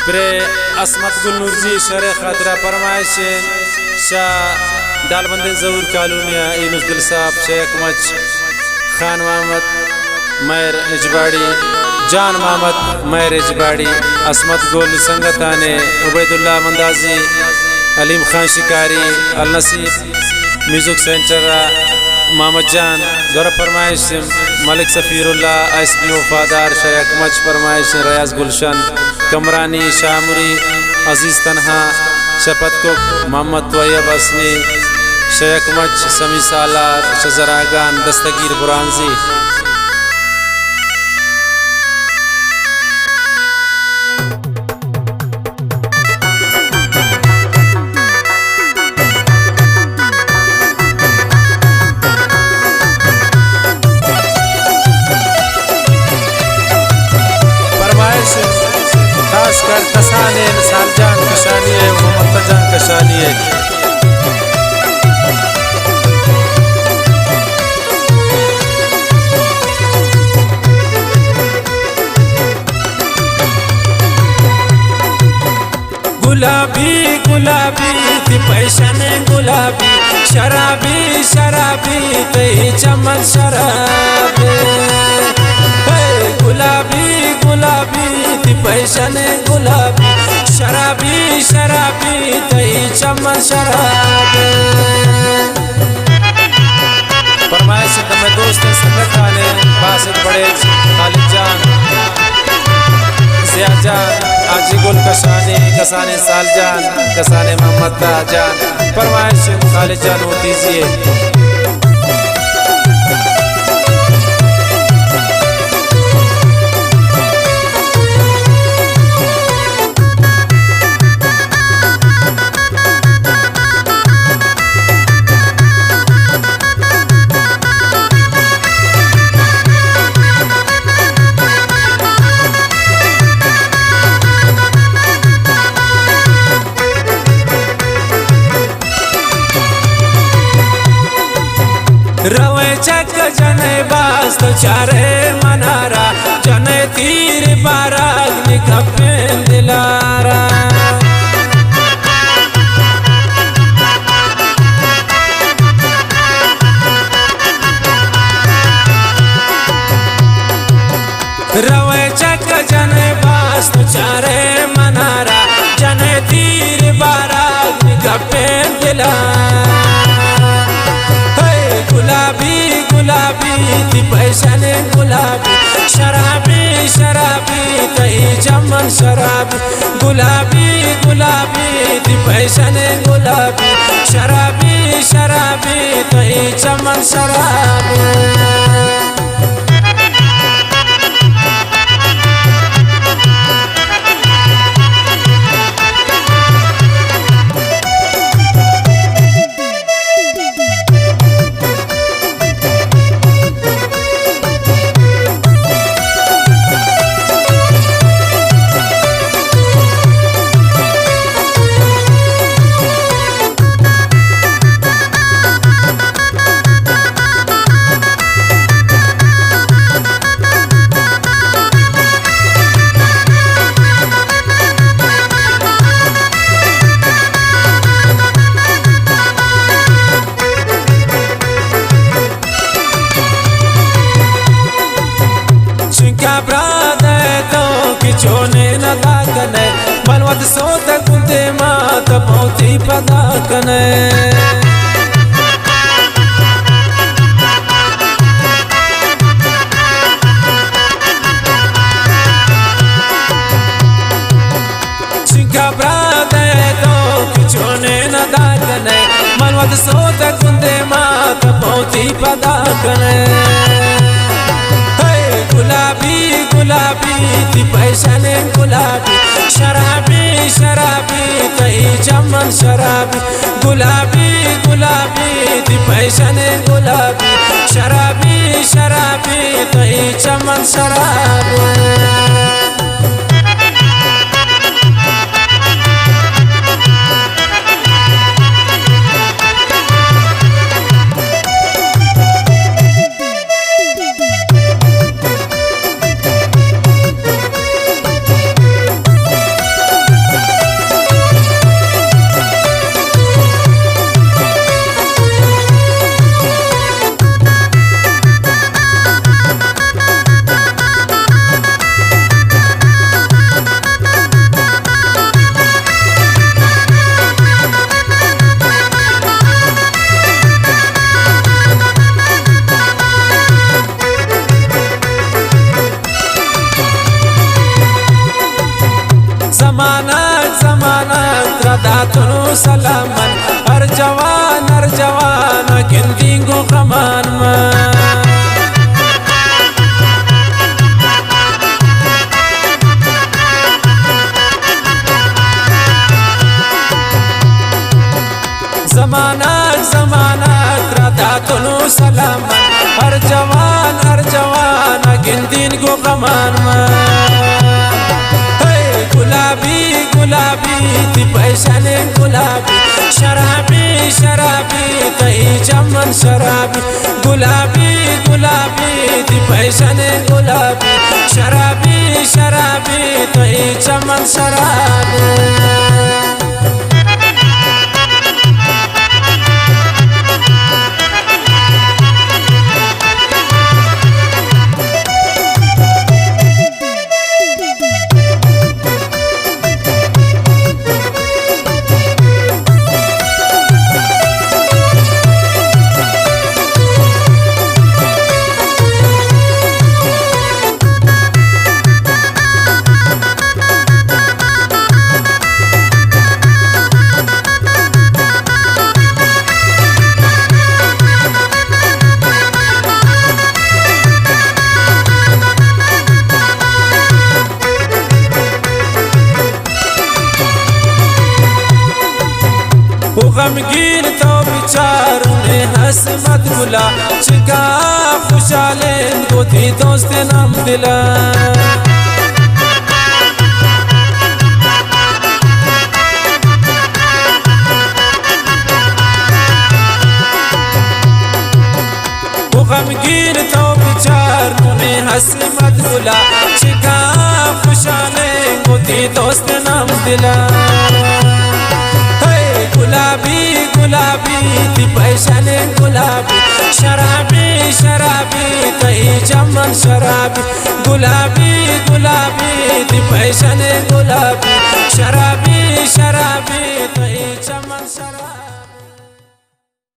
Pray असमत गुल नूरजी शरे खातरा फरमाइश शाह दालबंद जरूर कालूनिया इनुस दिल साहब शेख मच खान मोहम्मद मैर इजबाड़ी जान मोहम्मद मैर इजबाड़ी असमत गुल संगताने उबैदुल्ला मंदाजी अलीम खान शिकारी अल नसीब म्यूजिक सेंटर मोहम्मद जान गौरव फरमाइश मलिक सफ़ीरुल्ला एसपी वफादार शेख मच फरमाइश रियाज गुलशन कमरानी शामुरी अजीज़ तनहा शपत को मोहम्मद तोयब असमी शेख मच समी सालार शजरागान दस्तगीर बुरानजी खासकर कसाने सालजान कशानी है मोहम्मद जान कशानी है गुलाबी गुलाबी थी पैशने गुलाबी शराबी शराबी ते चमन शराबी गुलाबी गुलाबी थी पैशने गुलाबी शराबी शराबी ते चमन शराबी फरमाइश में दोस्त संगत वाले बासित बड़े खालिद जान जिया जान आजी गुल कशाने कसाने सालजान कसाने मोहम्मद जान फरमाइश खालिद जान वो दीजिए रवे चक जने बास्त चारे मनारा जने तीर बाराग निकपें दिलारा रवे चक जने बास्त चारे मनारा जने तीर बाराग निकपें दिलारा गुलाबी गुलाबी थी पैशने गुलाबी शराबी शराबी तई चमन शराबी गुलाबी गुलाबी थी पैशने गुलाबी शराबी शराबी तई चमन शराबी चोने न दाकने बलवत सोत गुंदे मात पौती पदाकने सिंगा ब्रादे तो चोने न दाकने बलवत सोत गुंदे मात पौती पदाकने गुलाबी गुलाबी थी पैशने गुलाबी शराबी शराबी तई चमन शराबी गुलाबी गुलाबी थी पैशने गुलाबी शराबी शराबी तई चमन शराबी ज़मानत ज़मानत रदातुनु सलामन हर जवान गिंदीगो कमान में ज़मानत रदातुनु सलामन हर जवान गिंदीगो कमान में गुलाबी गुलाबी ती पैशाने गुलाबी शराबी तही चमन शराबी गुलाबी गुलाबी ती पैशाने गुलाबी शराबी तही चमन शराबी गमगीन तो बिचारू ने हंस मत बुला चिका खुशाले को थी दोस्त नाम दिला गमगीन तो बिचारू ने हंस मत बुला चिका खुशाले को थी दोस्त नाम दिला गुलाबी गुलाबी ती पैशाने गुलाबी शराबी तही चमन शराबी गुलाबी गुलाबी ती पैशाने गुलाबी शराबी तही चमन शराबी।